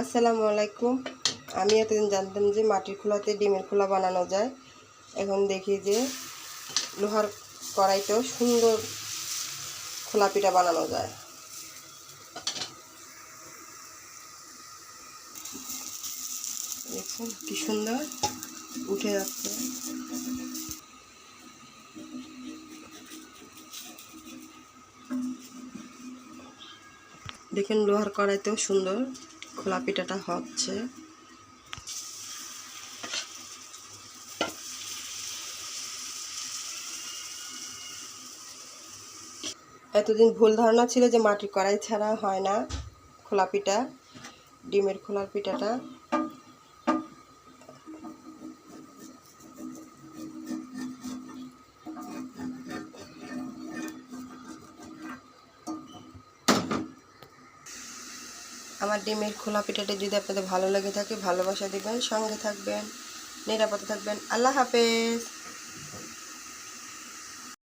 আসসালামু আলাইকুম। আমি এতদিন জানতাম যে মাটির খোলাতে ডিমের খোলা বানানো যায়। এখন দেখি যে লোহার কড়াইতেও সুন্দর খোলা পিঠা বানানো যায়। দেখছেন কি সুন্দর উঠে যাচ্ছে। দেখেন লোহার কড়াইতেও সুন্দর খোলা পিঠাটা হচ্ছে। এতদিন ভুল ধারণা ছিল যে মাটির কড়াই ছাড়া হয় না খোলা পিঠা, ডিমের খোলার পিঠাটা। আমার ডিমের খোলা পিঠাটা যদি আপনাদের ভালো লেগে থাকে ভালোবাসা দিবেন, সঙ্গে থাকবেন, নিরাপদে থাকবেন। আল্লাহ হাফেজ।